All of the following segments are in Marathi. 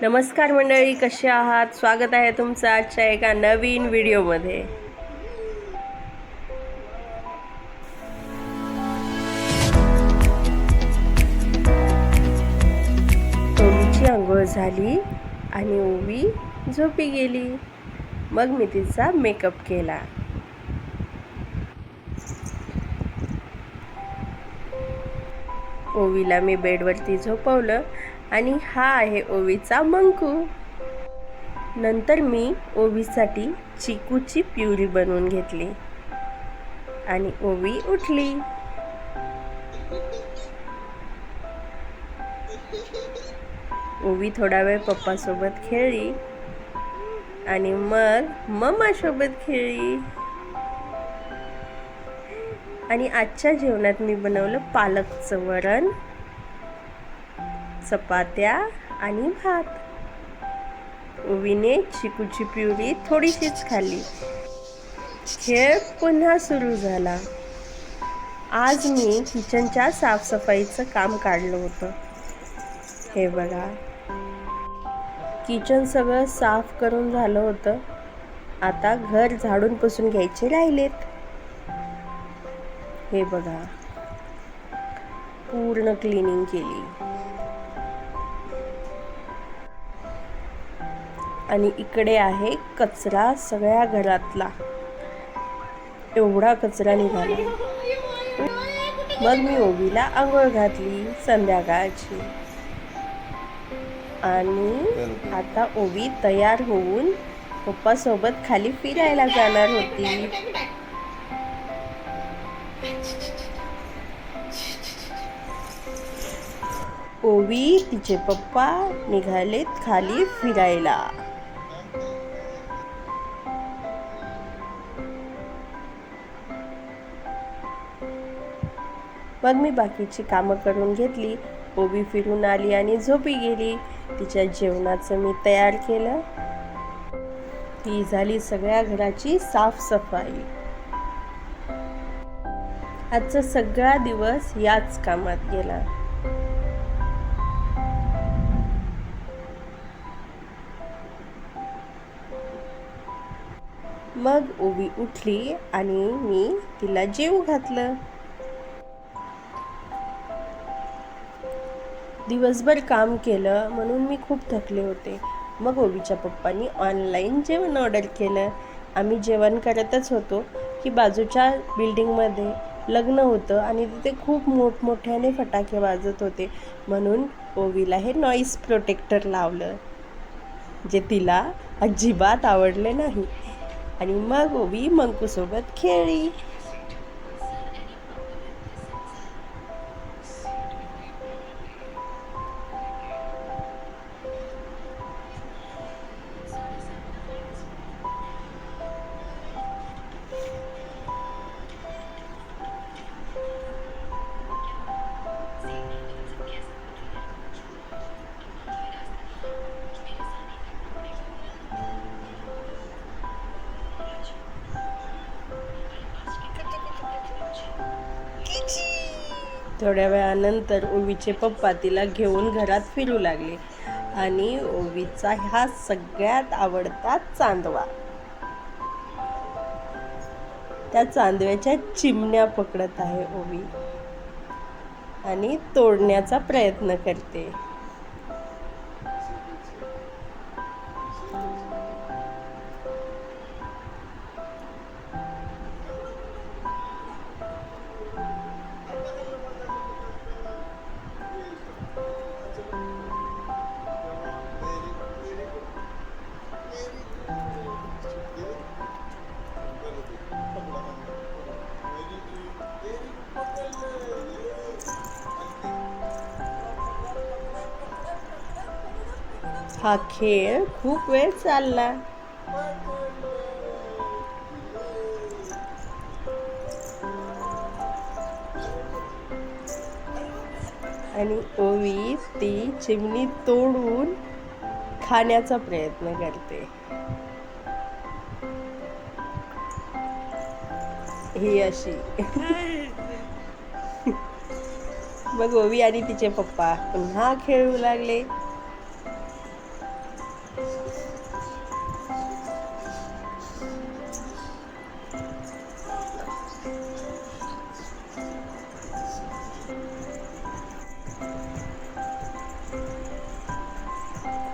नमस्कार मंडळी, कसे आहात? स्वागत आहे तुमचं आजच्या एका नवीन व्हिडिओमध्ये. ओवीची आंघोळ झाली आणि ओवी झोपी गेली. मग मी तिचा मेकअप केला. ओवीला मी बेडवरती झोपवलं आणि हा आहे ओवीचा मंकू. नंतर मी ओवीसाठी चिकूची प्युरी बनवून घेतली आणि ओवी उठली. ओवी थोडा वेळ पप्पासोबत खेळली आणि मग मम्मासोबत खेळली. आणि आजच्या जेवणात मी बनवलं पालकचं वरण, चपात्या आणि भात. ओवीने चिकूची प्युरी थोडीशीच खाल्ली. खेळ पुन्हा सुरू झाला. आज मी किचनच्या साफसफाईचं काम काढलं होतं. हे बघा, किचन सगळं साफ करून झालं होतं. आता घर झाडून पुसून घ्यायचे राहिलेत. हे बघा, पूर्ण क्लिनिंग केली. आणि इकडे आहे कचरा सगळ्या घरातला. एवढा कचरा निघाला. मग मी ओवीला आंघोळ घातली संध्याकाळची. आणि आता ओवी तयार होऊन पप्पासोबत खाली फिरायला जाणार होती. ओवी तिचे पप्पा निघालेत खाली फिरायला. मग मी बाकीची कामं करून घेतली. ओवी फिरून आली आणि झोपी गेली. तिच्या जेवणाचं मी तयार केलं. ती झाली सगळ्या घराची साफसफाई. आजचा सगळा दिवस याच कामात गेला. मग ओवी उठली आणि मी तिला जेवू घातलं. दिवसभर काम केलं म्हणून मी खूप थकले होते. मग ओवीच्या पप्पांनी ऑनलाईन जेवण ऑर्डर केलं. आम्ही जेवण करतच होतो की बाजूच्या बिल्डिंगमध्ये लग्न होतं आणि तिथे खूप मोठमोठ्याने फटाके वाजत होते. म्हणून ओवीला हे नॉईस प्रोटेक्टर लावलं, जे तिला अजिबात आवडले नाही. आणि मग ओवी मंकूसोबत खेळली. थोड्या वेळानंतर ओवीचे पप्पा तिला घेऊन घरात फिरू लागले. आणि ओवीचा हा सगळ्यात आवडता चांदवा. त्या चांदव्याच्या चिमण्या पकडत आहे ओवी आणि तोडण्याचा प्रयत्न करते. हा खेळ खूप वेळ चालला. आणि ओवी ती चिमणी तोडून खाण्याचा प्रयत्न करते. ही अशी. मग ओवी आणि तिचे पप्पा पुन्हा खेळू लागले.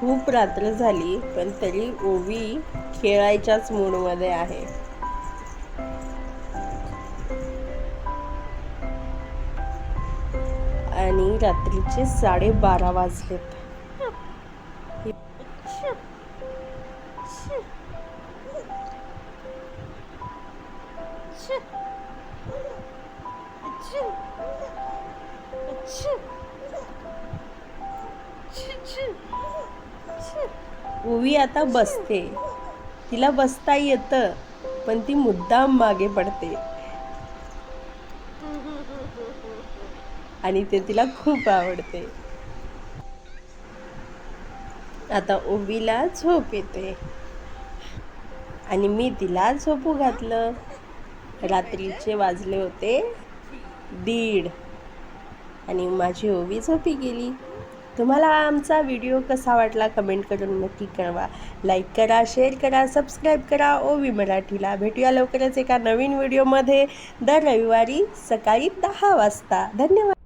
खूप रात्र झाली पण तरी ओवी खेळायच्याच मूडमध्ये आहे. आणि रात्रीचे 12:30 वाजलेत. ओवी आता बसते. तिला बसता येतं पण ती मुद्दाम मागे पडते आणि ते तिला खूप आवडते. आता ओवीला झोप येते आणि मी तिला झोपू घातलं. रात्रीचे वाजले होते 1:30 आणि माझी ओवी झोपी गेली. तुम्हाला आमचा व्हिडिओ कसा वाटला कमेंट करून नक्की कळवा. लाईक करा, शेअर करा, सबस्क्राईब करा ओवी मराठीला. भेटूया लवकरच एका नवीन व्हिडिओमध्ये दर रविवारी सकाळी 10 वाजता. धन्यवाद.